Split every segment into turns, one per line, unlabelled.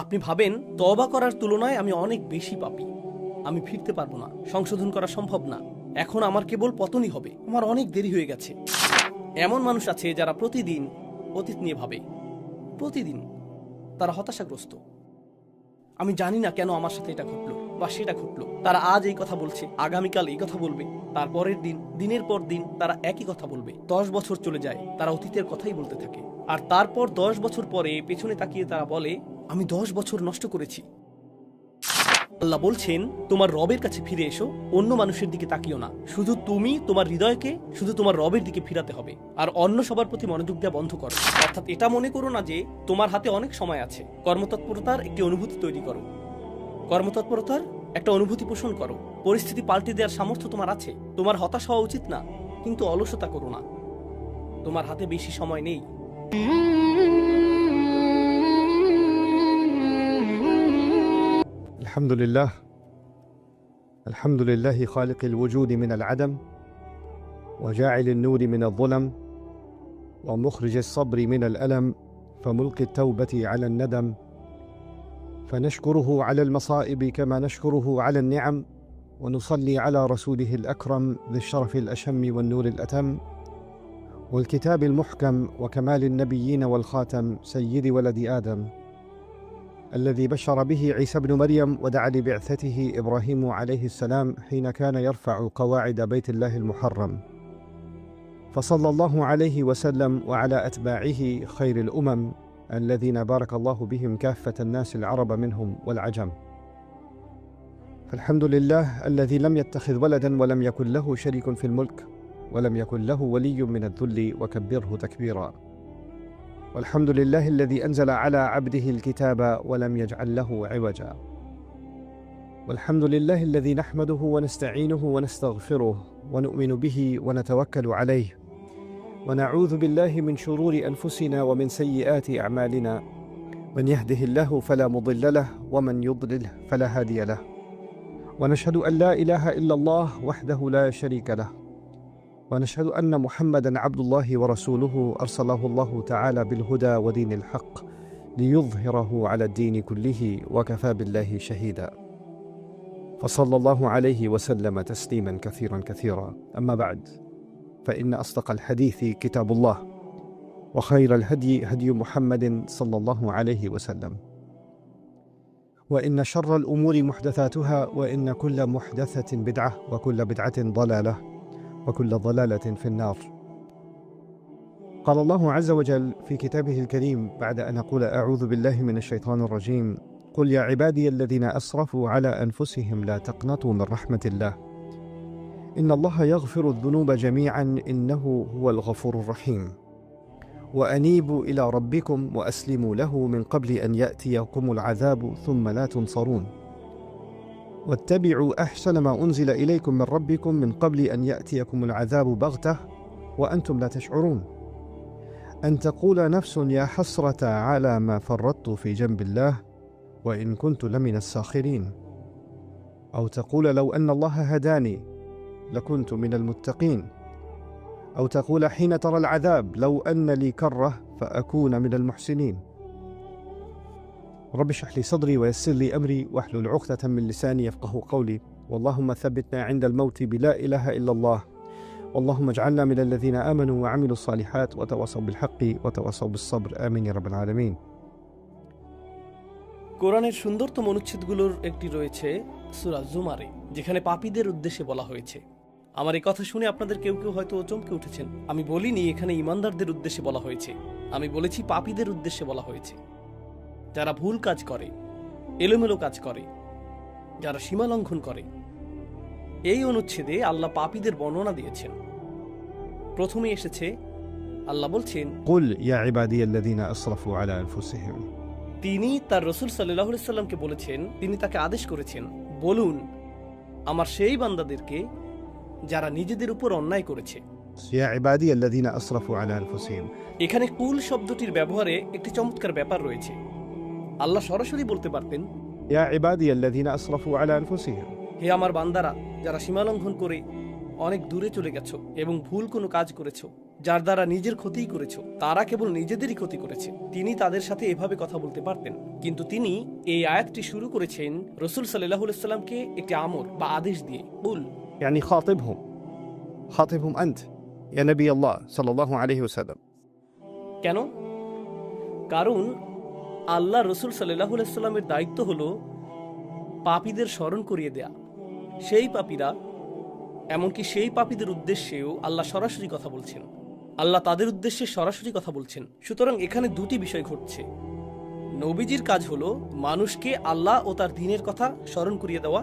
আপনি ভাবেন তওবা করার তুলনায় আমি অনেক বেশি পাপী, আমি ফিরতে পারবো না, সংশোধন করা সম্ভব না, এখন আমার কেবল পতনই হবে, আমার অনেক দেরি হয়ে গেছে। এমন মানুষ আছে যারা প্রতিদিন অতীত নিয়ে ভাবে, প্রতিদিন তারা হতাশাগ্রস্ত। আমি জানি না কেন আমার সাথে এটা ঘটলো বা সেটা ঘটলো। তারা আজ এই কথা বলছে, আগামীকাল এই কথা বলবে, তারপরের দিন, দিনের পর দিন তারা একই কথা বলবে। 10 বছর চলে যায়, তারা অতীতের কথাই বলতে থাকে। আর তারপর 10 বছর পরে পেছনে তাকিয়ে তারা বলে, আমি 10 বছর নষ্ট করেছি। আল্লাহ বলছেন, তোমার রবের কাছে ফিরে এসো, অন্য মানুষের দিকে তাকিও না। শুধু তুমি তোমার হৃদয়কে শুধু তোমার রবের দিকে ফিরাতে হবে, আর অন্য সবার প্রতি মনোযোগ দেওয়া বন্ধ করো। অর্থাৎ এটা মনে করো না যে তোমার হাতে অনেক সময় আছে। কর্মতৎপরতার একটি অনুভূতি তৈরি করো, কর্মতৎপরতার একটা অনুভূতি পোষণ করো। পরিস্থিতি পাল্টে দেওয়ার সামর্থ্য তোমার আছে। তোমার হতাশ হওয়া উচিত না, কিন্তু অলসতা করো না। তোমার হাতে বেশি সময় নেই।
الحمد لله خالق الوجود من العدم وجاعل النور من الظلم ومخرج الصبر من الألم فملقي التوبة على الندم فنشكره على المصائب كما نشكره على النعم ونصلي على رسوله الأكرم ذي الشرف الأشم والنور الأتم والكتاب المحكم وكمال النبيين والخاتم سيد ولد آدم الذي بشر به عيسى بن مريم ودعا لبعثته إبراهيم عليه السلام حين كان يرفع قواعد بيت الله المحرم فصلى الله عليه وسلم وعلى أتباعه خير الأمم الذين بارك الله بهم كافة الناس العرب منهم والعجم فالحمد لله الذي لم يتخذ ولدا ولم يكن له شريك في الملك ولم يكن له ولي من الذل وكبره تكبيرا والحمد لله الذي أنزل على عبده الكتاب ولم يجعل له عوجا والحمد لله الذي نحمده ونستعينه ونستغفره ونؤمن به ونتوكل عليه ونعوذ بالله من شرور أنفسنا ومن سيئات أعمالنا من يهده الله فلا مضل له ومن يضلله فلا هادي له ونشهد أن لا إله إلا الله وحده لا شريك له ونشهد أن محمدًا عبد الله ورسوله أرسله الله تعالى بالهدى ودين الحق ليظهره على الدين كله وكفى بالله شهيدا فصلى الله عليه وسلم تسليما كثيرا كثيرا أما بعد فإن أصدق الحديث كتاب الله وخير الهدي هدي محمد صلى الله عليه وسلم وإن شر الأمور محدثاتها وإن كل محدثة بدعة وكل بدعة ضلالة وكل ضلالة في النار قال الله عز وجل في كتابه الكريم بعد أن أقول أعوذ بالله من الشيطان الرجيم قل يا عبادي الذين أسرفوا على أنفسهم لا تقنطوا من رحمة الله إن الله يغفر الذنوب جميعا إنه هو الغفور الرحيم وأنيبوا إلى ربكم وأسلموا له من قبل أن يأتيكم العذاب ثم لا تنصرون واتبعوا أحسن ما أنزل إليكم من ربكم من قبل أن يأتيكم العذاب بغتة وأنتم لا تشعرون أن تقول نفس يا حسرة على ما فرطت في جنب الله وإن كنت لمن الساخرين أو تقول لو أن الله هداني لكنت من المتقين أو تقول حين ترى العذاب لو أن لي كرة فأكون من المحسنين رب اشرح لي صدري ويسر لي أمري واحلل عقدة من لساني يفقه قولي اللهم ثبتنا عند الموت بلا إله إلا الله اللهم اجعلنا من الذين آمنوا وعملوا الصالحات وتواصوا بالحق وتواصوا بالصبر آمين يا رب العالمين
কোরআনের সুন্দরতম অনুচ্ছেদগুলোর একটি রয়েছে সূরা জুমারে, যেখানে পাপীদের উদ্দেশ্যে বলা হয়েছে। আমার এই কথা শুনে আপনাদের কেউ কেউ হয়তো চমকে উঠেছেন। আমি বলিনি এখানে ঈমানদারদের উদ্দেশ্যে বলা হয়েছে, আমি বলেছি পাপীদের উদ্দেশ্যে বলা হয়েছে। যারা ভুল কাজ করে, এলোমেলো কাজ করে, যারা সীমা লঙ্ঘন করে। এই অনুচ্ছেদে আল্লাহ পাপীদের বর্ণনা দিয়েছেন। প্রথমে এসেছে আল্লাহ বলছেন,
قل يا عبادي الذين أسرفوا على أنفسهم
তিনি তার রাসূল সাল্লাল্লাহু আলাইহি সাল্লামকে বলেছেন, তিনি তাকে আদেশ করেছেন, বলুন আমার সেই বান্দাদেরকে যারা নিজেদের উপর অন্যায় করেছে।
يا عبادي الذين أسرفوا على أنفسهم
এখানে কুল শব্দটির ব্যবহারে একটি চমৎকার ব্যাপার রয়েছে। আল্লাহ সরাসরি বলতে পারতেন,
يا عبادي الذين أسرفوا على أنفسهم
হে আমার বান্দারা যারা সীমালঙ্ঘন করে অনেক দূরে চলে গেছো এবং ভুল কোনো কাজ করেছো, যার দ্বারা নিজের ক্ষতিই করেছো, তারা কেবল নিজেদেরই ক্ষতি করেছে। তিনি তাদের সাথে এভাবে কথা বলতে পারতেন, কিন্তু তিনি এই আয়াতটি শুরু করেছেন রাসূল সাল্লাল্লাহু আলাইহি ওয়াসাল্লামকে একটি আমর বা আদেশ দিয়ে। বল,
يعني خاطبهم أنت يا نبي الله صلى الله عليه وسلم.
কেন? কারণ আল্লাহ রাসূল সাল্লাল্লাহু আলাইহি ওয়াসাল্লামের দায়িত্ব হলো পাপীদের স্মরণ করিয়ে দেয়া। সেই পাপীরা, এমনকি সেই পাপীদের উদ্দেশ্যেও আল্লাহ সরাসরি কথা বলছেন। আল্লাহ তাদের উদ্দেশ্যে সরাসরি কথা বলছেন। সুতরাং এখানে দুটি বিষয় ঘটছে। নবীজির কাজ হলো মানুষকে আল্লাহ ও তার দ্বীনের কথা স্মরণ করিয়ে দেওয়া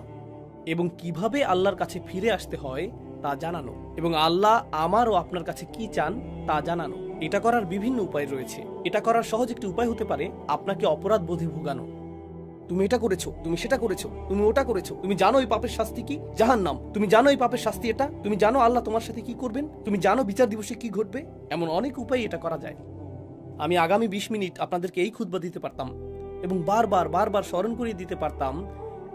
এবং কিভাবে আল্লাহর কাছে ফিরে আসতে হয় তা জানানো, এবং আল্লাহ আমার ও আপনার কাছে কি চান তা জানানো। এটা করার বিভিন্ন উপায় রয়েছে। এটা করার সহজ একটি উপায় হতে পারে আপনাকে অপরাধ বোধে ভোগানো। তুমি এটা করেছো, তুমি সেটা করেছো, তুমি ওটা করেছো, তুমি জানো এই পাপের শাস্তি কি? জাহান্নাম। তুমি জানো এই পাপের শাস্তি এটা, তুমি জানো আল্লাহ তোমার সাথে কি করবেন, তুমি জানো বিচার দিবসে কি ঘটবে। এমন অনেক উপায় এটা করা যায়। আমি আগামী 20 মিনিট আপনাদেরকে এই খুতবা দিতে পারতাম এবং বারবার স্মরণ করিয়ে দিতে পারতাম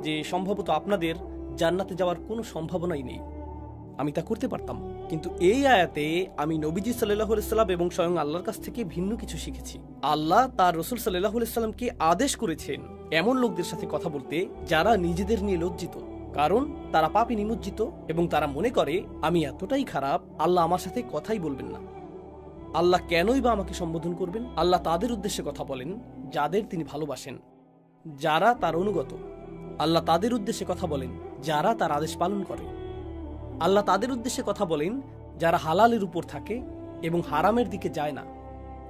যে সম্ভবত আপনাদের জান্নাতে যাওয়ার কোনো সম্ভাবনাই নেই। আমি তা করতে পারতাম, কিন্তু এই আয়াতে আমি নবীজি সাল্লাল্লাহু আলাইহি সাল্লাম এবং স্বয়ং আল্লাহর কাছ থেকে ভিন্ন কিছু শিখেছি। আল্লাহ তার রাসূল সাল্লাল্লাহু আলাইহি সাল্লামকে আদেশ করেছেন এমন লোকদের সাথে কথা বলতে যারা নিজেদের নিয়ে লজ্জিত, কারণ তারা পাপে নিমজ্জিত এবং তারা মনে করে আমি এতটাই খারাপ, আল্লাহ আমার সাথে কথাই বলবেন না। আল্লাহ কেনই বা আমাকে সম্বোধন করবেন? আল্লাহ তাদের উদ্দেশ্যে কথা বলেন যাদের তিনি ভালোবাসেন, যারা তার অনুগত। আল্লাহ তাদের উদ্দেশ্যে কথা বলেন যারা তার আদেশ পালন করে। আল্লাহ তাদের উদ্দেশ্যে কথা বলেন যারা হালালের উপর থাকে এবং হারামের দিকে যায় না।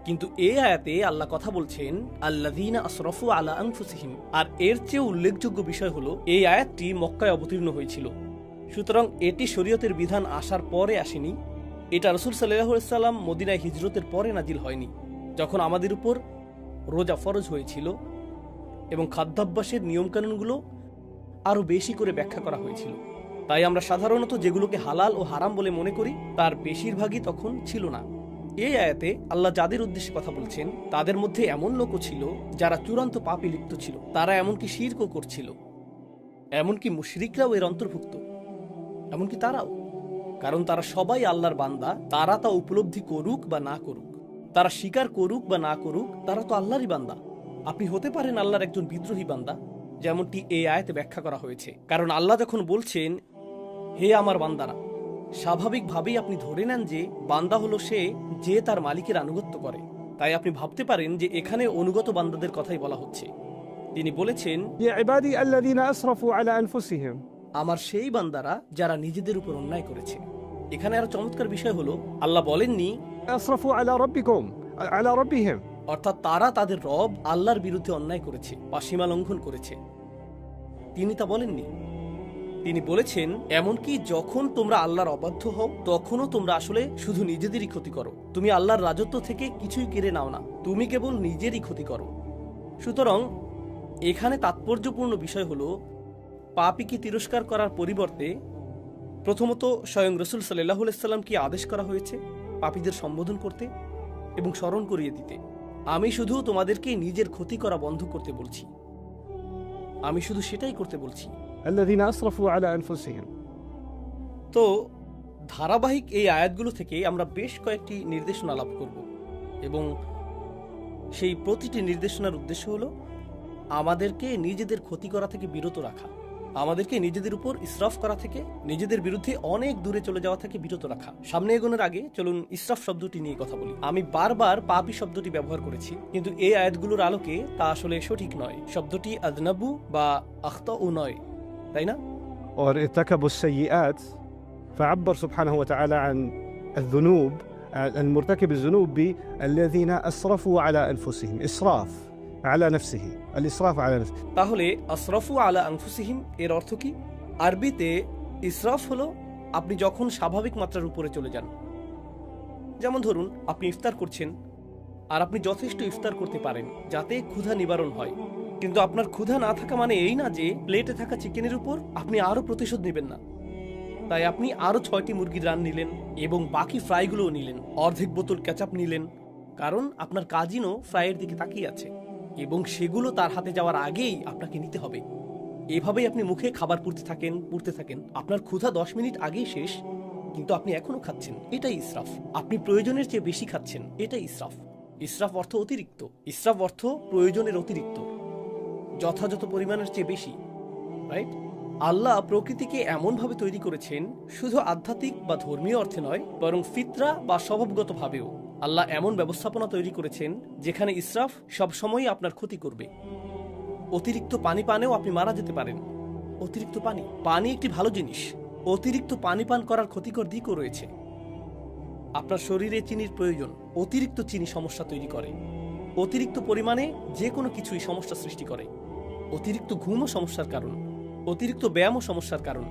কিন্তু এই আয়াতে আল্লাহ কথা বলছেন আল্লাযীনা আসরাফু আলা আনফুসিহিম। আর এর চেয়ে উল্লেখযোগ্য বিষয় হলো এই আয়াতটি মক্কায় অবতীর্ণ হয়েছিল। সুতরাং এটি শরীয়তের বিধান আসার পরে আসেনি। এটা রাসূল সাল্লাল্লাহু আলাইহি সাল্লাম মদিনায় হিজরতের পরে নাজিল হয়নি, যখন আমাদের উপর রোজা ফরজ হয়েছিল এবং খাদ্যাভ্যাসের নিয়মকানুনগুলো আরো বেশি করে ব্যাখ্যা করা হয়েছিল। তাই আমরা সাধারণত যেগুলোকে হালাল ও হারাম বলে মনে করি তার বেশিরভাগই তখন ছিল না। এই আয়াতে আল্লাহ যাদের উদ্দেশ্যে কথা বলছেন তাদের মধ্যে এমন লোকও ছিল যারা চূড়ান্ত পাপে লিপ্ত ছিল। তারা এমনকি শিরকও করছিল, এমনকি মুশরিকরাও এর অন্তর্ভুক্ত, এমনকি তারাও। কারণ তারা সবাই আল্লাহর বান্দা, তারা তা উপলব্ধি করুক বা না করুক, তারা স্বীকার করুক বা না করুক, তারা তো আল্লাহরই বান্দা। আপনি হতে পারেন আল্লাহর একজন বিদ্রোহী বান্দা, যেমনটি এই আয়াতে ব্যাখ্যা করা হয়েছে। কারণ আল্লাহ যখন বলছেন হে আমার বান্দারা, স্বাভাবিকভাবেই আপনি ধরে নেন যে বান্দা হলো সে যে তার মালিকের আনুগত্য করে। তাই আপনি ভাবতে পারেন যে এখানে অনুগত বান্দাদের কথাই বলা হচ্ছে। তিনি বলেছেন
يا عبادي الذين أسرفوا على أنفسهم.
আমার সেই বান্দারা যারা নিজেদের উপর অন্যায় করেছে। এখানে আরো চমৎকার বিষয় হলো আল্লাহ বলেননি
أسرفوا على ربكم على ربهم.
অর্থাৎ তারা তাদের রব আল্লাহর বিরুদ্ধে অন্যায় করেছে বা সীমা লঙ্ঘন করেছে। তিনি তা বলেননি। তিনি বলেছেন এমনকি যখন তোমরা আল্লাহর অবাধ্য হও তখনও তোমরা আসলে শুধু নিজেদেরই ক্ষতি করো। তুমি আল্লাহর রাজত্ব থেকে কিছুই কেড়ে নাও না, তুমি কেবল নিজেরই ক্ষতি করো। সুতরাং এখানে তাৎপর্যপূর্ণ বিষয় হলো পাপীকে তিরস্কার করার পরিবর্তে প্রথমত স্বয়ং রাসূল সাল্লাল্লাহু আলাইহি সাল্লামকে আদেশ করা হয়েছে পাপীদের সম্বোধন করতে এবং স্মরণ করিয়ে দিতে। আমি শুধু তোমাদেরকে নিজের ক্ষতি করা বন্ধ করতে বলছি, আমি শুধু সেটাই করতে বলছি।
الذين أسرفوا على أنفسهم.
তো ধারাবাহিক এই আয়াতগুলো থেকে আমরা বেশ কয়েকটি নির্দেশনা লাভ করব এবং সেই প্রতিটি নির্দেশনার উদ্দেশ্য হলো আমাদেরকে নিজেদের ক্ষতি করা থেকে বিরত রাখা, আমাদেরকে নিজেদের উপর ইসরাফ করা থেকে, নিজেদের বিরুদ্ধে অনেক দূরে চলে যাওয়া থেকে বিরত রাখা। সামনে এগোনোর আগে চলুন ইসরাফ শব্দটি নিয়ে কথা বলি। আমি বারবার পাপী শব্দটি ব্যবহার করেছি, কিন্তু এই আয়াতগুলোর আলোকে তা আসলে সঠিক নয়। শব্দটি আযনাবু বা আখতাউ নয়, তাই না?
وارتكبوا السيئات فعبر سبحانه وتعالى عن الذنوب المرتكب الذنوب بالذين أسرفوا على أنفسهم. إسراف على نفسه. الإسراف على نفسه.
তাহলে আসরাফু আলা আনফুসিহিম এর অর্থ কি? আরবিতে ইসরাফ হলো আপনি যখন স্বাভাবিক মাত্রার উপরে চলে যান। যেমন ধরুন আপনি ইফতার করছেন আর আপনি যথেষ্ট ইফতার করতে পারেন যাতে ক্ষুধা নিবারণ হয়, কিন্তু আপনার ক্ষুধা না থাকা মানে এই না যে প্লেটে থাকা চিকেনের উপর আপনি আরো প্রতিশোধ নেবেন না। তাই আপনি আরো 6টি মুরগির রান নিলেন এবং বাকি ফ্রাইগুলোও নিলেন, অর্ধেক বোতল কেচাপ নিলেন, কারণ আপনার কাজিনও ফ্রাইয়ের দিকে তাকিয়ে আছে এবং সেগুলো তার হাতে যাওয়ার আগেই আপনাকে নিতে হবে। এভাবেই আপনি মুখে খাবার পুড়তে থাকেন। আপনার ক্ষুধা 10 মিনিট আগেই শেষ, কিন্তু আপনি এখনো খাচ্ছেন, এটাই ইসরাফ। আপনি প্রয়োজনের চেয়ে বেশি খাচ্ছেন, এটাই ইসরাফ। ইসরাফ অর্থ অতিরিক্ত, ইসরাফ অর্থ প্রয়োজনের অতিরিক্ত, যথাযথ পরিমাণের চেয়ে বেশি, রাইট? আল্লাহ প্রকৃতিকে এমনভাবে তৈরি করেছেন, শুধু আধ্যাত্মিক বা ধর্মীয় অর্থে নয়, বরং ফিতরা বা স্বভাবগতভাবেও আল্লাহ এমন ব্যবস্থাপনা তৈরি করেছেন যেখানে ইসরাফ সবসময়ই আপনার ক্ষতি করবে। অতিরিক্ত পানি পানেও আপনি মারা যেতে পারেন। অতিরিক্ত পানি একটি ভালো জিনিস। অতিরিক্ত পানি পান করার ক্ষতিকর দিকও রয়েছে। আপনার শরীরে চিনির প্রয়োজন। অতিরিক্ত চিনি সমস্যা তৈরি করে। অতিরিক্ত পরিমাণে যে কোনো কিছুই সমস্যা সৃষ্টি করে। অতিরিক্ত ঘুমও সমস্যার কারণ। অতিরিক্ত ব্যায়ামও সমস্যার কারণ।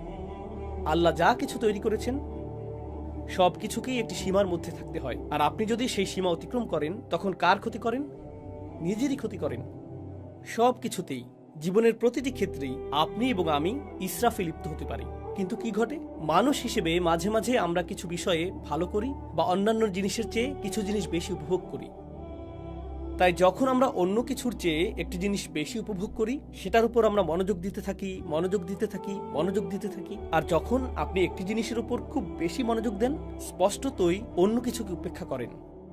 আল্লাহ যা কিছু তৈরি করেছেন সব কিছুকেই একটি সীমার মধ্যে থাকতে হয়। আর আপনি যদি সেই সীমা অতিক্রম করেন, তখন কার ক্ষতি করেন? নিজেরই ক্ষতি করেন। সব কিছুতেই, জীবনের প্রতিটি ক্ষেত্রেই আপনি এবং আমি ইসরাফে লিপ্ত হতে পারি। কিন্তু কি ঘটে? মানুষ হিসেবে মাঝে মাঝে আমরা কিছু বিষয়ে ভালো করি বা অন্যান্য জিনিসের চেয়ে কিছু জিনিস বেশি উপভোগ করি। তাই যখন আমরা অন্য কিছুর চেয়ে একটি জিনিস বেশি উপভোগ করি, সেটার উপর আমরা মনোযোগ দিতে থাকি। আর যখন আপনি একটি জিনিসের উপর খুব বেশি মনোযোগ দেন, স্পষ্টতই অন্য কিছুকে উপেক্ষা করেন,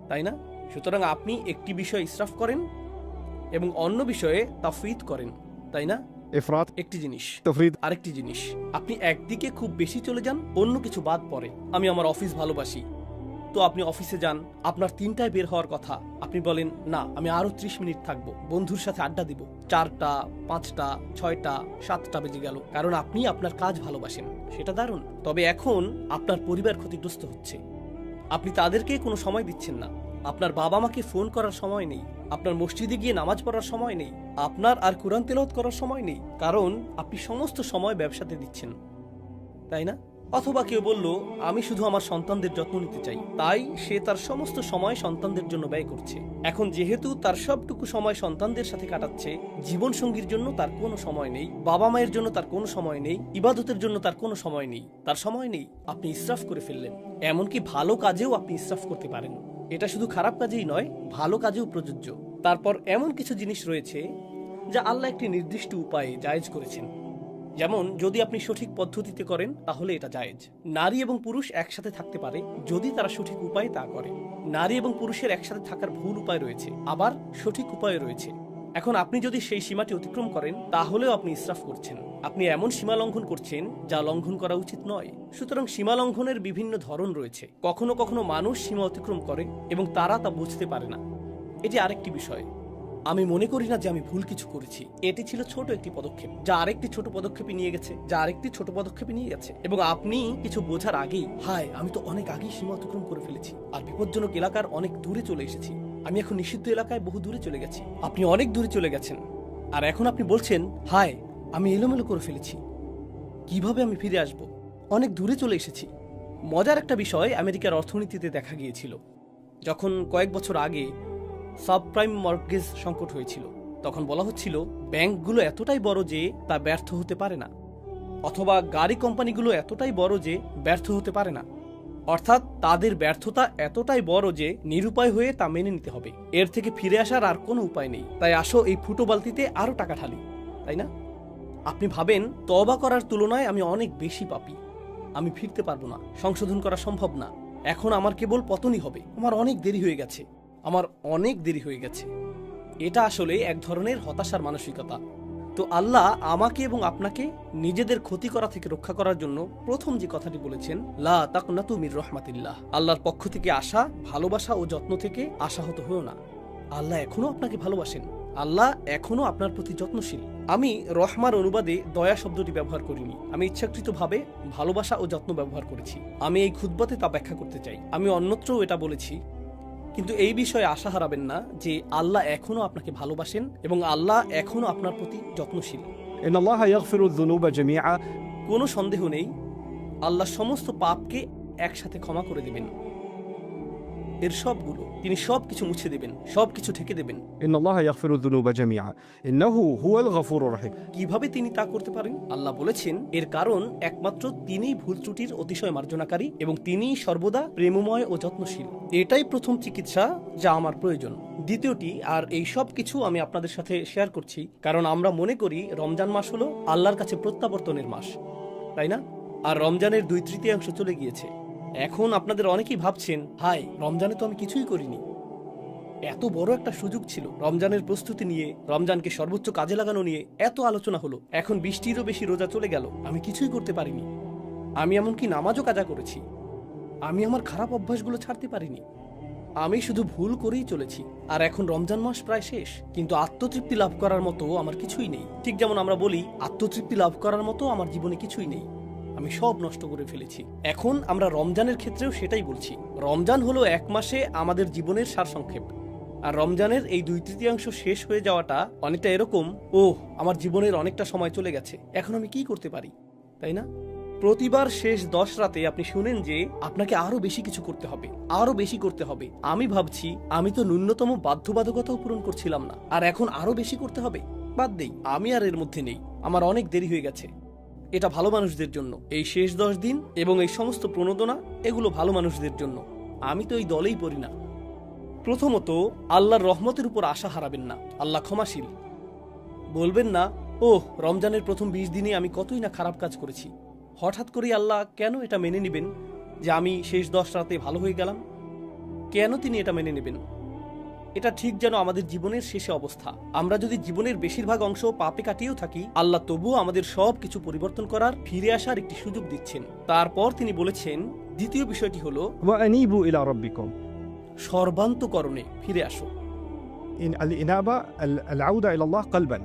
তাই না? সুতরাং আপনি একটি বিষয় ইসরাফ করেন এবং অন্য বিষয়ে তাফরিদ করেন, তাই না?
إفراط
একটি জিনিস,
تفريط
আরেকটি জিনিস। আপনি একদিকে খুব বেশি চলে যান, অন্য কিছু বাদ পড়ে। আমি আমার অফিস ভালোবাসি, তো আপনি অফিসে যান, আপনার 3টায় বের হওয়ার কথা, আপনি বলেন না আমি আরো 30 মিনিট থাকবো, বন্ধুর সাথে আড্ডা দিব। 4টা, 5টা, 6টা, 7টা বেজে গেল, কারণ আপনি আপনার কাজ ভালোবাসেন। সেটা দারুণ। তবে এখন আপনার পরিবার ক্ষতিগ্রস্ত হচ্ছে। আপনি তাদেরকে কোনো সময় দিচ্ছেন না। আপনার বাবা মাকে ফোন করার সময় নেই, আপনার মসজিদে গিয়ে নামাজ পড়ার সময় নেই, আপনার আর কুরআন তেলাওয়াত করার সময় নেই, কারণ আপনি সমস্ত সময় ব্যবসাতে দিচ্ছেন, তাই না? অথবা কেউ বলল আমি শুধু আমার সন্তানদের যত্ন নিতে চাই, তাই সে তার সমস্ত সময় সন্তানদের জন্য ব্যয় করছে। এখন যেহেতু তার সবটুকু সময় সন্তানদের সাথে কাটাচ্ছে, জীবন সঙ্গীর জন্য তার কোনো সময় নেই, বাবা মায়ের জন্য তার কোনো সময় নেই, ইবাদতের জন্য তার কোনো সময় নেই, তার সময় নেই। আপনি ইসরাফ করে ফেললেন। এমনকি ভালো কাজেও আপনি ইসরাফ করতে পারেন। এটা শুধু খারাপ কাজেই নয়, ভালো কাজেও প্রযোজ্য। তারপর এমন কিছু জিনিস রয়েছে যা আল্লাহ একটি নির্দিষ্ট উপায়ে জায়েজ করেছেন। যেমন যদি আপনি সঠিক পদ্ধতিতে করেন তাহলে এটা জায়েজ। নারী এবং পুরুষ একসাথে থাকতে পারে যদি তারা সঠিক উপায়ে তা করে। নারী এবং পুরুষের একসাথে থাকার ভুল উপায় রয়েছে, আবার সঠিক উপায় রয়েছে। এখন আপনি যদি সেই সীমাটি অতিক্রম করেন তাহলেও আপনি ইসরাফ করছেন। আপনি এমন সীমা লঙ্ঘন করছেন যা লঙ্ঘন করা উচিত নয়। সুতরাং সীমা লঙ্ঘনের বিভিন্ন ধরন রয়েছে। কখনো কখনো মানুষ সীমা অতিক্রম করে এবং তারা তা বুঝতে পারে না। এটি আরেকটি বিষয়। আমি মনে করি না যে আমি ভুল কিছু করেছি। এটি ছিল ছোট একটি পদক্ষেপ যা আরেকটি ছোট পদক্ষেপে নিয়ে গেছে, এবং আপনি কিছু বোঝার আগেই হায় আমি তো অনেক আগেই সীমা অতিক্রম করে ফেলেছি, আর বিপজ্জনক এলাকার অনেক দূরে চলে এসেছি, আমি এখন নিষিদ্ধ এলাকায় বহু দূরে চলে গেছি। আপনি অনেক দূরে চলে গেছেন, আর এখন আপনি বলছেন হায় আমি এলোমেলো করে ফেলেছি, কিভাবে আমি ফিরে আসব? অনেক দূরে চলে এসেছি। মজার একটা বিষয় আমেরিকার অর্থনীতিতে দেখা গিয়েছিল। যখন কয়েক বছর আগে সাবপ্রাইম মর্টগেজ সংকট হয়েছিল, তখন বলা হচ্ছিল ব্যাংকগুলো এতটাই বড় যে তা ব্যর্থ হতে পারে না, অথবা গাড়ি কোম্পানিগুলো এতটাই বড় যে ব্যর্থ হতে পারে না। অর্থাৎ তাদের ব্যর্থতা এতটাই বড় যে নিরুপায় হয়ে তা মেনে নিতে হবে। এর থেকে ফিরে আসার আর কোনো উপায় নেই। তাই আসো এই ফুটো বালতিতে আরো টাকা ঢালি, তাই না? আপনি ভাবেন তওবা করার তুলনায় আমি অনেক বেশি পাপী, আমি ফিরতে পারবো না, সংশোধন করা সম্ভব না, এখন আমার কেবল পতনই হবে, আমার অনেক দেরি হয়ে গেছে। এটা আসলে এক ধরনের হতাশার মানসিকতা। তো আল্লাহ আমাকে এবং আপনাকে নিজেদের ক্ষতি করা থেকে রক্ষা করার জন্য প্রথম যে কথাটি বলেছেন, লা তাকনাতু মির রাহমাতিল্লাহ, আল্লাহর পক্ষ থেকে আসা ভালোবাসা ও যত্ন থেকে আশাহত হও না। আল্লাহ এখনো আপনাকে ভালোবাসেন, আল্লাহ এখনো আপনার প্রতি যত্নশীল। আমি রহমার অনুবাদে দয়া শব্দটি ব্যবহার করিনি, আমি ইচ্ছাকৃতভাবে ভালোবাসা ও যত্ন ব্যবহার করেছি। আমি এই খুতবাতে তা ব্যাখ্যা করতে চাই। আমি অন্যত্রও এটা বলেছি, কিন্তু এই বিষয়ে আশা হারাবেন না যে আল্লাহ এখনো আপনাকে ভালোবাসেন এবং আল্লাহ এখনো আপনার প্রতি যত্নশীল।
إن الله يغفر الذنوب جميعا
কোনো সন্দেহ নেই আল্লাহ সমস্ত পাপকে একসাথে ক্ষমা করে দেবেন। এর সবগুলো তিনি সবকিছু মুছে দেবেন, সবকিছু ঢেকে দেবেন।
إن الله يغفر الذنوب جميعا إنه هو الغفور الرحيم।
কিভাবে তিনি তা করতে পারেন? আল্লাহ বলেছেন এর কারণ একমাত্র তিনিই ভুল ত্রুটির অতিশয় মার্জনাকারী এবং তিনিই সর্বদা প্রেমময় ও যত্নশীল। এটাই প্রথম চিকিৎসা যা আমার প্রয়োজন। দ্বিতীয়টি, আর এই সব কিছু আমি আপনাদের সাথে শেয়ার করছি কারণ আমরা মনে করি রমজান মাস হলো আল্লাহর কাছে প্রত্যাবর্তনের মাস, তাই না? আর রমজানের 2/3 চলে গিয়েছে। এখন আপনাদের অনেকেই ভাবছেন, হাই, রমজানে তো আমি কিছুই করিনি। এত বড় একটা সুযোগ ছিল, রমজানের প্রস্তুতি নিয়ে, রমজানকে সর্বোচ্চ কাজে লাগানো নিয়ে এত আলোচনা হলো, এখন 20টিরও বেশি রোজা চলে গেল, আমি কিছুই করতে পারিনি। আমি এমনকি নামাজও কাজা করেছি, আমি আমার খারাপ অভ্যাসগুলো ছাড়তে পারিনি, আমি শুধু ভুল করেই চলেছি। আর এখন রমজান মাস প্রায় শেষ, কিন্তু আত্মতৃপ্তি লাভ করার মতো আমার কিছুই নেই। ঠিক যেমন আমরা বলি, আত্মতৃপ্তি লাভ করার মতো আমার জীবনে কিছুই নেই, আমি সব নষ্ট করে ফেলেছি। এখন আমরা রমজানের ক্ষেত্রেও সেটাই বলছি। রমজান হলো এক মাসে আমাদের জীবনের সারসংক্ষেপ, আর রমজানের এই 2/3 শেষ হয়ে যাওয়াটা অনেকটা এরকম, আমার জীবনের অনেকটা সময় চলে গেছে, এখন আমি কি করতে পারি, তাই না? প্রতিবার শেষ 10 রাতে আপনি শুনেন যে আপনাকে আরো বেশি কিছু করতে হবে, আরো বেশি করতে হবে। আমি ভাবছি, আমি তো ন্যূনতম বাধ্যবাধকতাও পূরণ করছিলাম না, আর এখন আরো বেশি করতে হবে। বাদ দেই, আমি আর এর মধ্যে নেই, আমার অনেক দেরি হয়ে গেছে। এটা ভালো মানুষদের জন্য, এই শেষ 10 দিন এবং এই সমস্ত প্রণোদনা, এগুলো ভালো মানুষদের জন্য। আমি তো এই দলেই পড়ি না। প্রথমত, আল্লাহর রহমতের উপর আশা হারাবেন না। আল্লাহ ক্ষমাশীল। বলবেন না, রমজানের প্রথম 20 দিনে আমি কতই না খারাপ কাজ করেছি, হঠাৎ করে আল্লাহ কেন এটা মেনে নেবেন যে আমি শেষ 10 রাতে ভালো হয়ে গেলাম? কেন তিনি এটা মেনে নেবেন? এটা ঠিক যেন আমাদের জীবনের শেষে অবস্থা। আমরা যদি জীবনের বেশিরভাগ অংশ পাপে কাটিয়েও থাকি, আল্লাহ তবুও আমাদের সব কিছু পরিবর্তন করার, ফিরে আসার একটি সুযোগ দিচ্ছেন। তারপর তিনি বলেছেন, দ্বিতীয় বিষয়টি হলো
وأنيبوا إلى ربكم।
সর্বান্তকরণে ফিরে আসো।
الإنابة العودة إلى الله قلبا।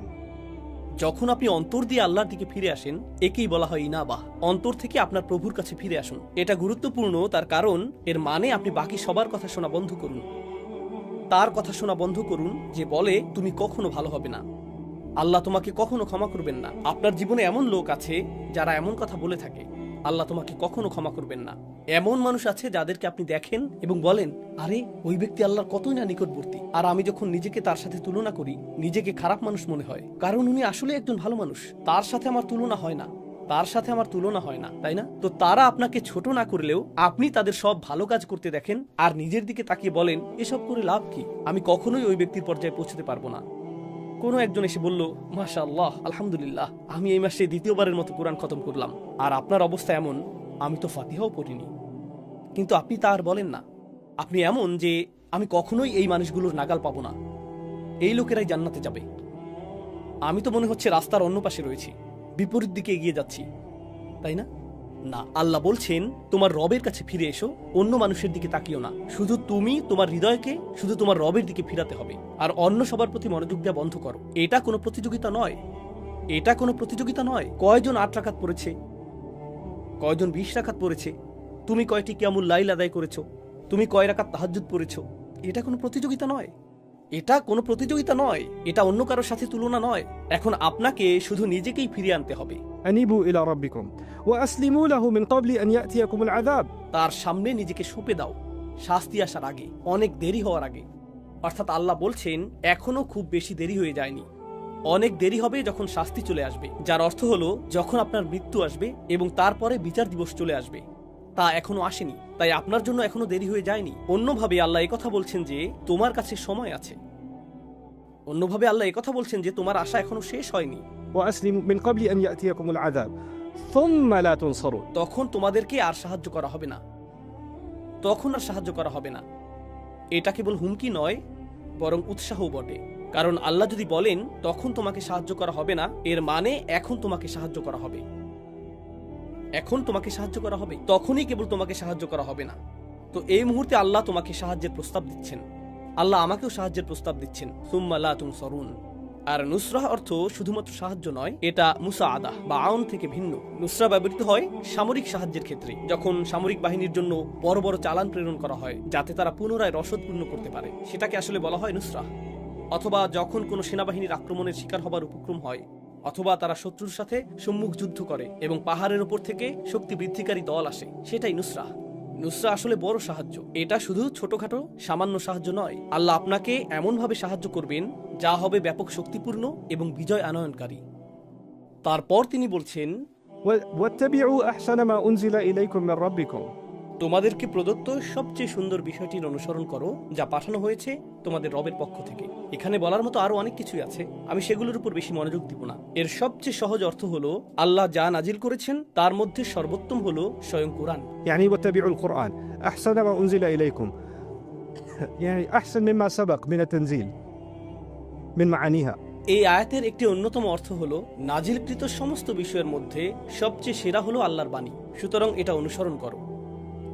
যখন আপনি অন্তর দিয়ে আল্লাহর দিকে ফিরে আসেন, একেই বলা হয় ইনাবাহ। অন্তর থেকে আপনার প্রভুর কাছে ফিরে আসুন। এটা গুরুত্বপূর্ণ, তার কারণ এর মানে আপনি বাকি সবার কথা শোনা বন্ধ করুন। তার কথা শোনা বন্ধ করুন যে বলে তুমি কখনো ভালো হবে না, আল্লাহ তোমাকে কখনো ক্ষমা করবেন না। আপনার জীবনে এমন লোক আছে যারা এমন কথা বলে থাকে, আল্লাহ তোমাকে কখনো ক্ষমা করবেন না। এমন মানুষ আছে যাদেরকে আপনি দেখেন এবং বলেন, আরে ওই ব্যক্তি আল্লাহর কতই না নিকটবর্তী, আর আমি যখন নিজেকে তার সাথে তুলনা করি, নিজেকে খারাপ মানুষ মনে হয়, কারণ উনি আসলে একজন ভালো মানুষ। তার সাথে আমার তুলনা হয় না, তার সাথে আমার তুলনা হয় না, তাই না? তো তারা আপনাকে ছোট না করলেও আপনি তাদের সব ভালো কাজ করতে দেখেন আর নিজের দিকে তাকিয়ে বলেন, এসব করে লাভ কি, আমি কখনোই ওই ব্যক্তির পর্যায়ে পৌঁছতে পারবো না। কোনো একজন এসে বলল, মাশাআল্লাহ, আলহামদুলিল্লাহ, আমি এই মাসে দ্বিতীয়বারের মতো কোরআন খতম করলাম, আর আপনার অবস্থা এমন, আমি তো ফাতিহাও পড়িনি। কিন্তু আপনি তা আর বলেন না। আপনি এমন যে আমি কখনোই এই মানুষগুলোর নাগাল পাবো না, এই লোকেরাই জান্নাতে যাবে। আমি তো মনে হচ্ছে রাস্তার অন্য পাশে রয়েছি, বিপরীত দিকে এগিয়ে যাচ্ছি, তাই না? না, আল্লাহ বলছেন, তোমার রবের কাছে ফিরে এসো, অন্য মানুষের দিকে তাকিও না। শুধু তুমি তোমার হৃদয়কে শুধু তোমার রবের দিকে ফিরাতে হবে, আর অন্য সবার প্রতি মনোযোগ দেওয়া বন্ধ করো। এটা কোনো প্রতিযোগিতা নয়, এটা কোনো প্রতিযোগিতা নয়। কয়জন 8 রাকাত পড়েছে, কয়জন 20 রাকাত পড়েছে, তুমি কয়টি কিয়ামুল লাইল আদায় করেছো, তুমি কয় রাকাত তাহাজ্জুদ পড়েছো, এটা কোনো প্রতিযোগিতা নয়। এটা কোনো প্রতিযোগিতা নয়, এটা অন্য কারোর সাথে তুলনা নয়। এখন আপনাকে শুধু নিজেকেই ফিরিয়ে আনতে হবে।
أنيبوا إلى ربكم وأسلموا له من قبل أن يأتيكم العذاب।
তার সামনে নিজেকে সঁপে দাও, শাস্তি আসার আগে, অনেক দেরি হওয়ার আগে। অর্থাৎ আল্লাহ বলছেন, এখনো খুব বেশি দেরি হয়ে যায়নি, অনেক দেরি হবে যখন শাস্তি চলে আসবে, যার অর্থ হলো যখন আপনার মৃত্যু আসবে এবং তারপরে বিচার দিবস চলে আসবে। তা এখনো আসেনি, তাই আপনার জন্য এখনো দেরি হয়ে যায়নি। অন্যভাবে আল্লাহ একথা বলছেন যে তোমার কাছে সময় আছে। অন্যভাবে আল্লাহ একথা বলছেন যে তোমার আশা এখনো শেষ হয়নি।
وأسلموا من قبل أن يأتيكم العذاب ثم لا تنصرون।
তখন তোমাদেরকে আর সাহায্য করা হবে না, তখন আর সাহায্য করা হবে না। এটা কেবল হুমকি নয়, বরং উৎসাহও বটে। কারণ আল্লাহ যদি বলেন তখন তোমাকে সাহায্য করা হবে না, এর মানে এখন তোমাকে সাহায্য করা হবে, এখন তোমাকে সাহায্য করা হবে, তখনই কেবল তোমাকে সাহায্য করা হবে না। তো এই মুহূর্তে আল্লাহ তোমাকে সাহায্যের প্রস্তাব দিচ্ছেন, আল্লাহ আমাকেও সাহায্যের প্রস্তাব দিচ্ছেন, সুম্মা লা তুনসারুন। আর নুসরাহ অর্থ শুধুমাত্র সাহায্য নয়, এটা মুসাআদা বা আউন থেকে ভিন্ন। নুসরা ব্যবহৃত হয় সামরিক সাহায্যের ক্ষেত্রে, যখন সামরিক বাহিনীর জন্য বড় বড় চালান প্রেরণ করা হয় যাতে তারা পুনরায় রসদ পূর্ণ করতে পারে, সেটাকে আসলে বলা হয় নুসরাহ। অথবা যখন কোনো সেনাবাহিনীর আক্রমণের শিকার হবার উপক্রম হয়, অথবা তারা শত্রুর সাথে সম্মুখ যুদ্ধ করে এবং পাহাড়ের উপর থেকে শক্তি বৃদ্ধিকারী দল আসে, সেটাই নুসরাহ। নুসরা আসলে বড় সাহায্য, এটা শুধু ছোটখাটো সামান্য সাহায্য নয়। আল্লাহ আপনাকে এমনভাবে সাহায্য করবেন যা হবে ব্যাপক শক্তিপূর্ণ এবং বিজয় আনয়নকারী। তারপর তিনি বলছেন,
واتبعوا أحسن ما أنزل إليكم من ربكم।
তোমাদেরকে প্রদত্ত সবচেয়ে সুন্দর বিষয়টির অনুসরণ করো যা পাঠানো হয়েছে তোমাদের রবের পক্ষ থেকে। এখানে বলার মতো আরো অনেক কিছুই আছে, আমি সেগুলোর উপর বেশি মনোযোগ দিব না। এর সবচেয়ে সহজ অর্থ হলো আল্লাহ যা নাজিল করেছেন তার মধ্যে সর্বোত্তম হলো স্বয়ং কোরআন।
يعني واتبعوا القرآن أحسن ما أنزل إليكم يعني أحسن مما سبق من التنزيل من معانيها।
এই আয়াতের একটি অন্যতম অর্থ হলো নাজিলকৃত সমস্ত বিষয়ের মধ্যে সবচেয়ে সেরা হলো আল্লাহর বাণী, সুতরাং এটা অনুসরণ করো।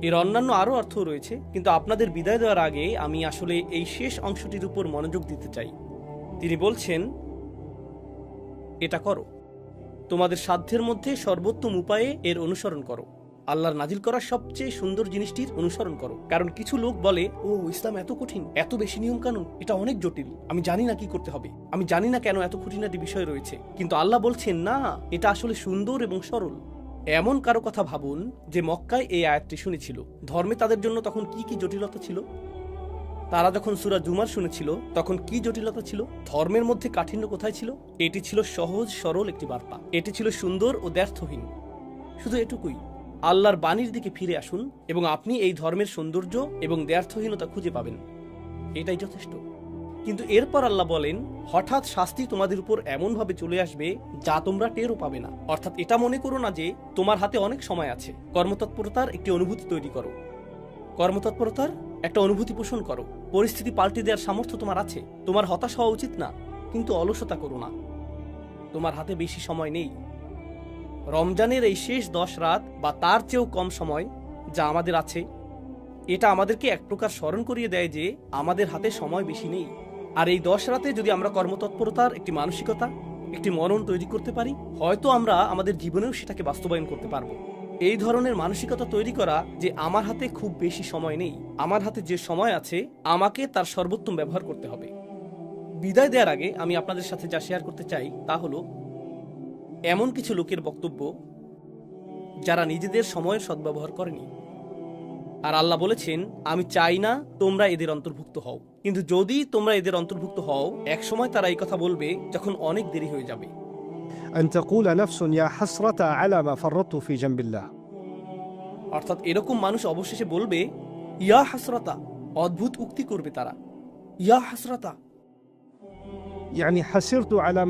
এর অন্যান্য আরো অর্থ রয়েছে, কিন্তু আপনাদের বিদায় দেওয়ার আগে আমি আসলে এই শেষ অংশটির উপর মনোযোগ দিতে চাই। তিনি বলছেন, এটা করো, তোমাদের সাধ্যের মধ্যে সর্বোত্তম উপায়ে এর অনুসরণ করো। আল্লাহর নাজিল করা সবচেয়ে সুন্দর জিনিসটির অনুসরণ করো। কারণ কিছু লোক বলে, ও ইসলাম এত কঠিন, এত বেশি নিয়ম কানুন, এটা অনেক জটিল, আমি জানি না কি করতে হবে, আমি জানি না কেন এত খুঁটিনাটি বিষয় রয়েছে। কিন্তু আল্লাহ বলছেন, না, এটা আসলে সুন্দর এবং সরল। এমন কারো কথা ভাবুন যে মক্কায় এই আয়াতটি শুনেছিল, ধর্মে তাদের জন্য তখন কি কি জটিলতা ছিল। তারা যখন সূরা জুমার শুনেছিল তখন কি জটিলতা ছিল, ধর্মের মধ্যে কাঠিন্য কোথায় ছিল। এটি ছিল সহজ সরল একটি বার্তা, এটি ছিল সুন্দর ও দ্ব্যর্থহীন। শুধু এটুকুই, আল্লাহর বাণীর দিকে ফিরে আসুন এবং আপনি এই ধর্মের সৌন্দর্য এবং দ্ব্যর্থহীনতা খুঁজে পাবেন, এটাই যথেষ্ট। কিন্তু এরপর আল্লাহ বলেন, হঠাৎ শাস্তি তোমাদের উপর এমনভাবে চলে আসবে যা তোমরা টেরও পাবে না। অর্থাৎ এটা মনে করো না যে তোমার হাতে অনেক সময় আছে, কর্মতৎপরতার একটি অনুভূতি তৈরি করো, কর্মতৎপরতার একটা অনুভূতি পোষণ করো। পরিস্থিতি পাল্টে দেওয়ার সামর্থ্য তোমার আছে, তোমার হতাশ হওয়া উচিত না, কিন্তু অলসতা করো না। তোমার হাতে বেশি সময় নেই। রমজানের এই শেষ 10 রাত বা তার চেয়েও কম সময় যা আমাদের আছে, এটা আমাদেরকে এক প্রকার স্মরণ করিয়ে দেয় যে আমাদের হাতে সময় বেশি নেই। আর এই 10 রাতে যদি আমরা কর্মতৎপরতার একটি মানসিকতা, একটি মনন তৈরি করতে পারি, হয়তো আমরা আমাদের জীবনেও সেটাকে বাস্তবায়ন করতে পারবো। এই ধরনের মানসিকতা তৈরি করা যে আমার হাতে খুব বেশি সময় নেই, আমার হাতে যে সময় আছে আমাকে তার সর্বোত্তম ব্যবহার করতে হবে। বিদায় দেওয়ার আগে আমি আপনাদের সাথে যা শেয়ার করতে চাই তা হলো এমন কিছু লোকের বক্তব্য যারা নিজেদের সময়ের সদ্ব্যবহার করেনি। আর আল্লাহ বলেছেন, আমি চাই না তোমরা এদের অন্তর্ভুক্ত হও, কিন্তু যদি তোমরা এদের অন্তর্ভুক্ত হও, এক সময় তারা এই কথা বলবে যখন অনেক দেরি হয়ে যাবে।
أن تقول نفس يا حسرة على ما فرطت في جنب الله।
অর্থাৎ এরকম মানুষ অবশেষে বলবে, ইয়া হাসরাতা, অদ্ভুত উক্তি করবে তারা, ইয়া হাসরাতা,
يعني حسرت على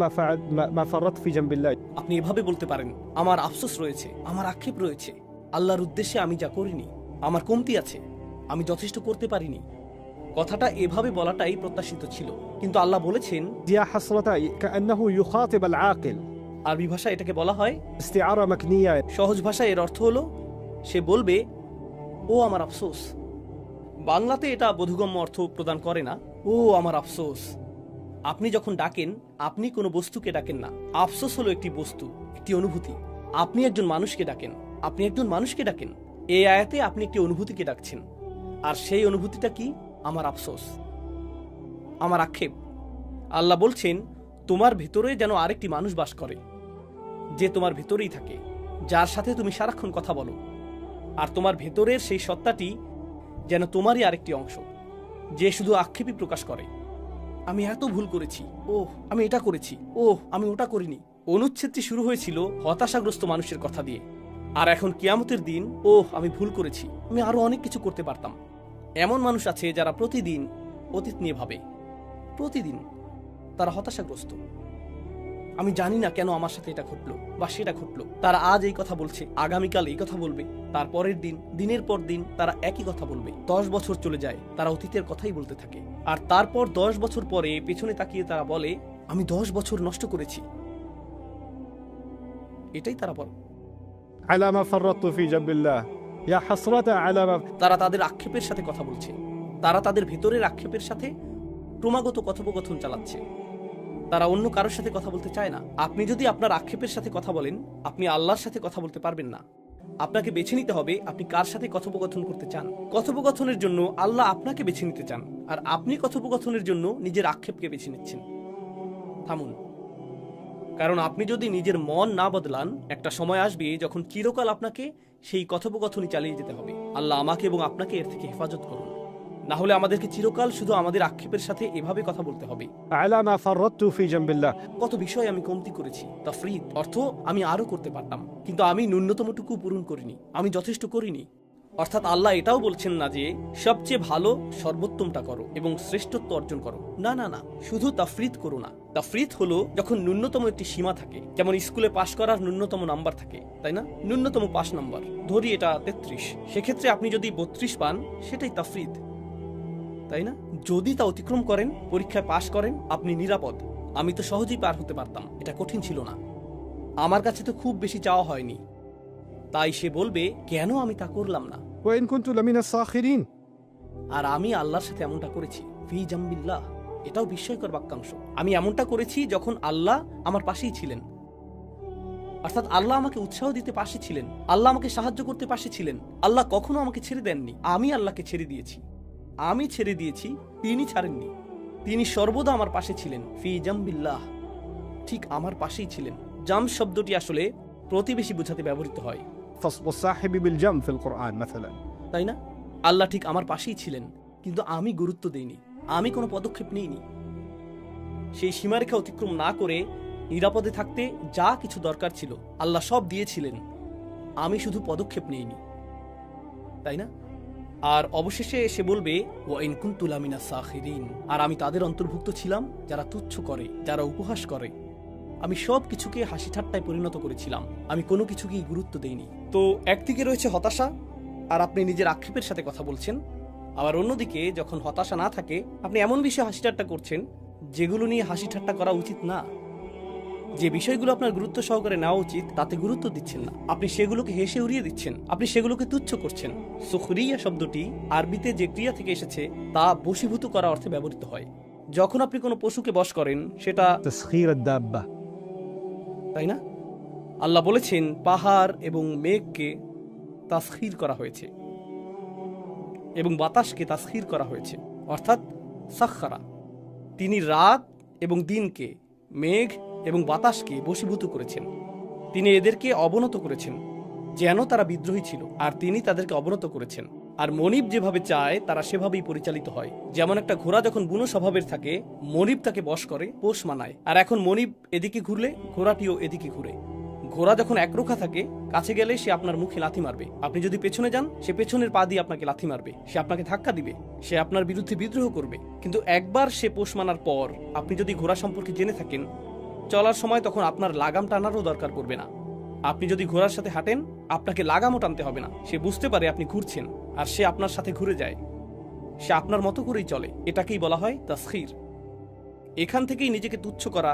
ما فرطت في جنب الله।
আপনি এভাবে বলতে পারেন, আমার আফসোস রয়েছে, আমার আক্ষেপ রয়েছে, আল্লাহর উদ্দেশ্যে আমি যা করিনি, আমার কমতি আছে, আমি যথেষ্ট করতে পারিনি। কথাটা এভাবে বলাটাই প্রত্যাশিত ছিল, কিন্তু আল্লাহ বলেছেন,
يا حسرة كأنه يخاطب العاقل،
আরবি ভাষা এটাকে বলা হয়
استعارة مكنية।
সহজ ভাষায় এর অর্থ হলো সে বলবে, ও আমার আফসোস। বাংলাতে এটা বোধগম্য অর্থ প্রদান করে না, ও আমার আফসোস। আপনি যখন ডাকেন, আপনি কোনো বস্তুকে ডাকেন না, আফসোস হলো একটি বস্তু, একটি অনুভূতি। আপনি একজন মানুষকে ডাকেন, আপনি একজন মানুষকে ডাকেন। এই আয়াতে আপনি একটি অনুভূতিকে ডাকছেন, আর সেই অনুভূতিটা কি? আমার আফসোস, আমার আক্ষেপ। আল্লাহ বলছেন, তোমার ভেতরে যেন আরেকটি মানুষ বাস করে, যে তোমার ভেতরেই থাকে, যার সাথে তুমি সারাক্ষণ কথা বলো। আর তোমার ভেতরের সেই সত্তাটি যেন তোমারই আরেকটি অংশ, যে শুধু আক্ষেপই প্রকাশ করে, আমি এত ভুল করেছি, ওহ আমি এটা করেছি, ওহ আমি ওটা করিনি। অনুচ্ছেদটি শুরু হয়েছিল হতাশাগ্রস্ত মানুষের কথা দিয়ে, আর এখন কিয়ামতের দিন, ওহ আমি ভুল করেছি, আমি আরো অনেক কিছু করতে পারতাম। এমন মানুষ আছে যারা প্রতিদিন অতীত নিয়ে ভাবে, প্রতিদিন তারা হতাশাগ্রস্ত। আমি জানি না কেন আমার সাথে এটা ঘটলো বা সেটা ঘটলো। তারা আজ এই কথা বলছে, আগামীকাল এই কথা বলবে, তারপরের দিন, দিনের পর দিন তারা একই কথা বলবে। 10 বছর চলে যায়, তারা অতীতের কথাই বলতে থাকে। আর তারপর 10 বছর পরে পেছনে তাকিয়ে তারা বলে, আমি 10 বছর নষ্ট করেছি। এটাই তারা বলে,
على ما فرطت في جنب الله يا حسرة على ما।
তারা তাদের আক্ষেপের সাথে কথা বলছে, তারা তাদের ভেতরের আক্ষেপের সাথে ক্রমাগত কথোপকথন চালাচ্ছে। তারা অন্য কারোর সাথে কথা বলতে চায় না। আপনি যদি আপনার আক্ষেপের সাথে কথা বলেন, আপনি আল্লাহর সাথে কথা বলতে পারবেন না। আপনাকে বেছে নিতে হবে আপনি কার সাথে কথোপকথন করতে চান। কথোপকথনের জন্য আল্লাহ আপনাকে বেছে নিতে চান, আর আপনি কথোপকথনের জন্য নিজের আক্ষেপকে বেছে নিচ্ছেন। থামুন, কারণ আপনি যদি নিজের মন না বদলান, একটা সময় আসবে যখন চিরকাল আপনাকে সেই কথোপকথনই চালিয়ে যেতে হবে। আল্লাহ আমাকে এবং আপনাকে এর থেকে হেফাজত করুন, না হলে আমাদেরকে চিরকাল শুধু আমাদের আক্ষেপের সাথে এভাবে কথা বলতে হবে,
على ما فرطت في جنب الله।
কত বিষয় আমি কমতি করেছি। তাফরিদ অর্থ আমি আরো করতে পারতাম, কিন্তু আমি ন্যূনতমটুকু পূরণ করিনি, আমি যথেষ্ট করিনি। অর্থাৎ আল্লাহ এটাও বলছেন না যে সবচেয়ে ভালো সর্বোত্তমটা করো এবং শ্রেষ্ঠত্ব অর্জন করো। না না না, শুধু তাফরিদ করো না। তাফরিদ হলো যখন ন্যূনতম একটি সীমা থাকে, যেমন স্কুলে পাশ করার ন্যূনতম নাম্বার থাকে, তাই না? ন্যূনতম পাস নাম্বার ধরি এটা 33, সেক্ষেত্রে আপনি যদি 32 পান সেটাই তাফরিদ, তাই না? যদি তা অতিক্রম করেন, পরীক্ষায় পাশ করেন, আপনি নিরাপদ। আমি তো সহজেই পার হতে পারতাম, এটা কঠিন ছিল না, আমার কাছে তো খুব বেশি চাওয়া হয়নি। তাই সে বলবে কেন আমি তা করলাম না।
وإن كنت لمن الساخرين
আর আমি আল্লাহর সাথে এমনটা করেছি, ফি জাম্বিল্লাহ, এটাও বিস্ময়কর বাক্যাংশ। আমি এমনটা করেছি যখন আল্লাহ আমার পাশেই ছিলেন, অর্থাৎ আল্লাহ আমাকে উৎসাহ দিতে পাশে ছিলেন, আল্লাহ আমাকে সাহায্য করতে পাশে ছিলেন। আল্লাহ কখনো আমাকে ছেড়ে দেননি, আমি আল্লাহকে ছেড়ে দিয়েছি। আমি ছেড়ে দিয়েছি, তিনি ছাড়েননি। তিনি সর্বদা আমার পাশে ছিলেন, ফি জাম্বিল্লাহ, ঠিক আমার পাশেই ছিলেন। জাম শব্দটি আসলে প্রতিবেশী বোঝাতে ব্যবহৃত হয়,
والصاحب بالجنب في القرآن مثلا.
তাই না? আল্লাহ ঠিক আমার পাশেই ছিলেন, কিন্তু আমি গুরুত্ব দেইনি, আমি কোনো পদক্ষেপ নিইনি। সেই সীমারেখা অতিক্রম না করে নিরাপদে থাকতে যা কিছু দরকার ছিল আল্লাহ সব দিয়েছিলেন, আমি শুধু পদক্ষেপ নিইনি, তাই না? আর অবশেষে সে বলবে ওয়া ইন কুনতু লামিনা সাখিরিন, আর আমি তাদের অন্তর্ভুক্ত ছিলাম যারা তুচ্ছ করে, যারা উপহাস করে। আমি সব কিছুকে হাসি ঠাট্টায় পরিণত করেছিলাম, আমি কোনো কিছুকেই গুরুত্ব দেইনি। তো একদিকে রয়েছে হতাশা, আর আপনি নিজের আক্ষেপের সাথে কথা বলছেন। আবার অন্যদিকে যখন হতাশা না থাকে, আপনি এমন বিষয়ে হাসি ঠাট্টা করছেন যেগুলো নিয়ে হাসি ঠাট্টা করা উচিত না। যে বিষয়গুলো আপনার গুরুত্ব সহকারে নেওয়া উচিত তাতে গুরুত্ব দিচ্ছেন না, আপনি সেগুলোকে হেসে উড়িয়ে দিচ্ছেন, আপনি সেগুলোকে তুচ্ছ করছেন। সুখরিয়া শব্দটি আরবিতে যে ক্রিয়া থেকে এসেছে তা বশীভূত করা অর্থে ব্যবহৃত হয়। যখন আপনি কোনো পশুকে বশ করেন সেটা
تسخير الدابة.
তাই না? আল্লাহ বলেছেন পাহাড় এবং মেঘকে তাসখীর করা হয়েছে এবং বাতাসকে তাসখীর করা হয়েছে, অর্থাৎ সাখখারা। তিনি রাত এবং দিনকে, মেঘ এবং বাতাসকে বশীভূত করেছেন। তিনি এদেরকে অবনত করেছেন যেন তারা বিদ্রোহী ছিল, আর তিনি তাদেরকে অবনত করেছেন। আর মনিব যেভাবে চায় তারা সেভাবেই পরিচালিত হয়। যেমন একটা ঘোড়া যখন বুনো স্বভাবের থাকে, মনিব তাকে বশ করে, পোষ মানায়। আর এখন মনিব এদিকে ঘুরলে ঘোড়াটিও এদিকে ঘুরে। ঘোড়া যখন একরোখা থাকে, কাছে গেলে সে আপনার মুখে লাথি মারবে, আপনি যদি পেছনে যান সে পেছনের পা দিয়ে আপনাকে লাথি মারবে, সে আপনাকে ধাক্কা দিবে, সে আপনার বিরুদ্ধে বিদ্রোহ করবে। কিন্তু একবার সে পোষ মানার পর আপনি যদি ঘোড়া সম্পর্কে জেনে থাকেন, চলার সময় তখন আপনার লাগাম টানারও দরকার পড়বে না। আপনি যদি ঘোড়ার সাথে হাঁটেন, আপনাকে লাগামও টানতে হবে না, সে বুঝতে পারে আপনি ঘুরছেন আর সে আপনার সাথে ঘুরে যায়, সে আপনার মতো করেই চলে। এটাকেই বলা হয় তাসখীর। এখান থেকেই নিজেকে তুচ্ছ করা,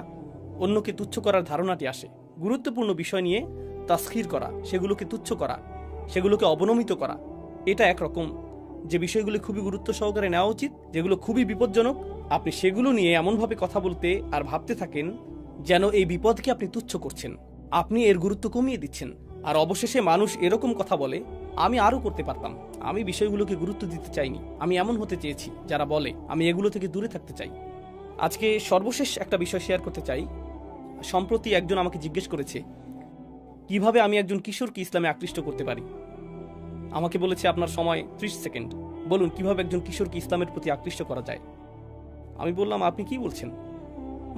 অন্যকে তুচ্ছ করার ধারণাটি আসে। গুরুত্বপূর্ণ বিষয় নিয়ে তাসখীর করা, সেগুলোকে তুচ্ছ করা, সেগুলোকে অবনমিত করা, এটা একরকম। যে বিষয়গুলো খুবই গুরুত্ব সহকারে নেওয়া উচিত, যেগুলো খুবই বিপজ্জনক, আপনি সেগুলো নিয়ে এমনভাবে কথা বলতে আর ভাবতে থাকেন যেন এই বিপদকে আপনি তুচ্ছ করছেন, আপনি এর গুরুত্ব কমিয়ে দিচ্ছেন। আর অবশেষে মানুষ এরকম কথা বলে, আমি আরও করতে পারতাম, আমি বিষয়গুলোকে গুরুত্ব দিতে চাইনি, আমি এমন হতে চেয়েছি, যারা বলে আমি এগুলো থেকে দূরে থাকতে চাই। আজকে সর্বশেষ একটা বিষয় শেয়ার করতে চাই। সম্প্রতি একজন আমাকে জিজ্ঞেস করেছে কিভাবে আমি একজন কিশোরকে ইসলামে আকৃষ্ট করতে পারি। আমাকে বলেছে আপনার সময় 30 সেকেন্ড, বলুন কিভাবে একজন কিশোরকে ইসলামের প্রতি আকৃষ্ট করা যায়। আমি বললাম আপনি কি বলছেন,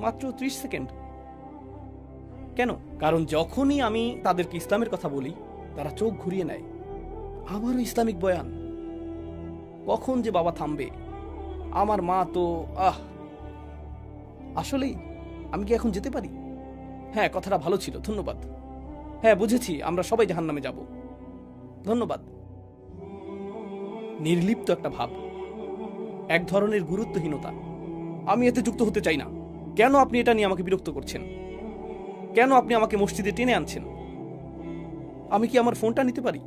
মাত্র 30 সেকেন্ড? কেন? কারণ যখনই আমি তাদেরকে ইসলামের কথা বলি তারা চোখ ঘুরিয়ে নেয়। আমারও ইসলামিক বয়ান, কখন যে বাবা থামবে? আমার মা তো আসলেই আমি কি এখন যেতে পারি? হ্যাঁ, কথাটা ভালো ছিল, ধন্যবাদ। হ্যাঁ বুঝেছি, আমরা সবাই জাহান্নামে যাব, ধন্যবাদ। নির্লিপ্ত একটা ভাব, এক ধরনের গুরুত্বহীনতা। আমি এতে যুক্ত হতে চাই না। কেন আপনি এটা নিয়ে আমাকে বিরক্ত করছেন? কেন আপনি আমাকে মসজিদে টেনে আনছেন? আমি কি আমার ফোনটা নিতে পারি?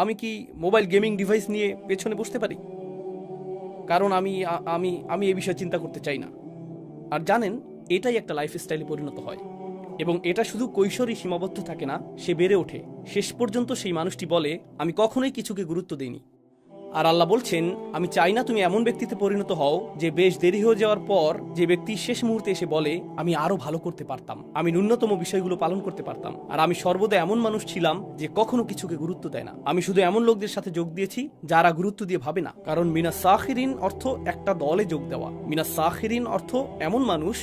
আমি কি মোবাইল গেমিং ডিভাইস নিয়ে পেছনে বসতে পারি? কারণ আমি আমি আমি এই বিষয়ে চিন্তা করতে চাই না। আর জানেন, এটাই একটা লাইফস্টাইলে পরিণত হয়, এবং এটা শুধু কৈশোরই সীমাবদ্ধ থাকে না, সে বেড়ে ওঠে। শেষ পর্যন্ত সেই মানুষটি বলে আমি কখনোই কিছুকে গুরুত্ব দেইনি। আর আল্লাহ বলছেন আমি চাই না তুমি এমন ব্যক্তিতে পরিণত হও যে বেশ দেরি হয়ে যাওয়ার পর যে ব্যক্তি শেষ মুহূর্তে এসে বলে আমি আরো ভালো করতে পারতাম, আমি ন্যূনতম বিষয়গুলো পালন করতে পারতাম। আর আমি সর্বদা এমন মানুষ ছিলাম যে কখনো কিছুকে গুরুত্ব দেয় না। আমি শুধু এমন লোকদের সাথে যোগ দিয়েছি যারা গুরুত্ব দিয়ে ভাবে না। কারণ মিনা সাখিরিন অর্থ একটা দলে যোগ দেওয়া। মিনা সাখিরিন অর্থ এমন মানুষ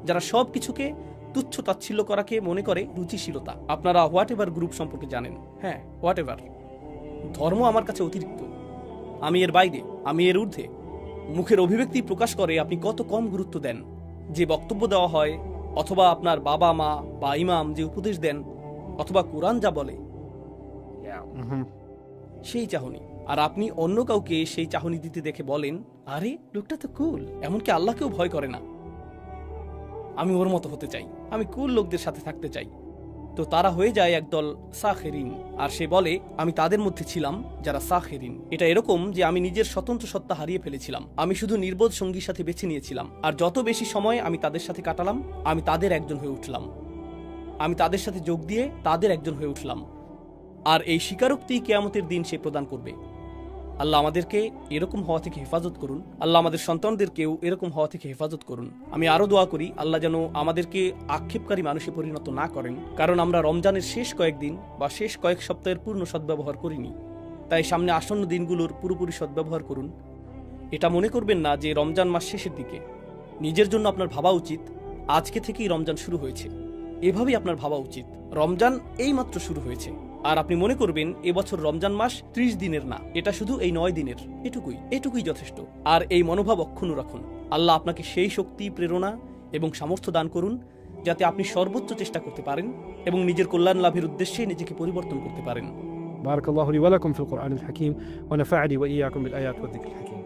যারা সব কিছুকে তুচ্ছ তাচ্ছিল্য করাকে মনে করে রুচিশীলতা। আপনারা হোয়াট এভার গ্রুপ সম্পর্কে জানেন? হ্যাঁ, হোয়াট এভার ধর্ম আমার কাছে অতিরিক্ত, আমি এর বাইরে, আমি এর ঊর্ধ্বে। মুখের অভিব্যক্তি প্রকাশ করে আপনি কত কম গুরুত্ব দেন। যে বক্তব্য দেওয়া হয়, অথবা আপনার বাবা মা বা ইমাম যে উপদেশ দেন, অথবা কোরআন যা বলে, সেই চাহনি। আর আপনি অন্য কাউকে সেই চাহনি দিতে দেখে বলেন, আরে লোকটা তো কুল, এমনকি আল্লাহকেও ভয় করে না, আমি ওর মতো হতে চাই, আমি কুল লোকদের সাথে থাকতে চাই। তো তারা হয়ে যায় একদল সাখেরিন। আর সে বলে, আমি তাদের মধ্যে ছিলাম যারা সাখেরিন। এটা এরকম যে আমি নিজের স্বতন্ত্র সত্তা হারিয়ে ফেলেছিলাম, আমি শুধু নির্বোধ সঙ্গীর সাথে বেছে নিয়েছিলাম। আর যত বেশি সময় আমি তাদের সাথে কাটালাম, আমি তাদের একজন হয়ে উঠলাম, আমি তাদের সাথে যোগ দিয়ে তাদের একজন হয়ে উঠলাম। আর এই স্বীকারোক্তি কিয়ামতের দিন সে প্রদান করবে। আল্লাহ আমাদেরকে এরকম হওয়া থেকে হেফাজত করুন, আল্লাহ আমাদের সন্তানদেরকেও এরকম হওয়া থেকে হেফাজত করুন। আমি আরো দোয়া করি আল্লাহ যেন আমাদেরকে আক্ষেপকারী মানুষে পরিণত না করেন, কারণ আমরা রমজানের শেষ কয়েকদিন বা শেষ কয়েক সপ্তাহের পূর্ণ সদ্ব্যবহার করিনি। তাই সামনে আসন্ন দিনগুলোর পুরোপুরি সদ্ব্যবহার করুন। এটা মনে করবেন না যে রমজান মাস শেষের দিকে। নিজের জন্য আপনার ভাবা উচিত আজকে থেকেই রমজান শুরু হয়েছে, এভাবেই আপনার ভাবা উচিত রমজান এইমাত্র শুরু হয়েছে। আর আপনি মনে করবেন এবছর রমজান মাস 30 দিনের না, এটা শুধু এই 9 দিনের, এটুকুই যথেষ্ট। আর এই মনোভাব অক্ষুণ্ণ রাখুন। আল্লাহ আপনাকে সেই শক্তি, প্রেরণা এবং সামর্থ্য দান করুন যাতে আপনি সর্বোচ্চ চেষ্টা করতে পারেন এবং নিজের কল্যাণ লাভের উদ্দেশ্যে নিজেকে পরিবর্তন করতে পারেন।
بارك الله لي ولكم في القرآن الحكيم ونفعني وإياكم بالآيات والذكر الحكيم.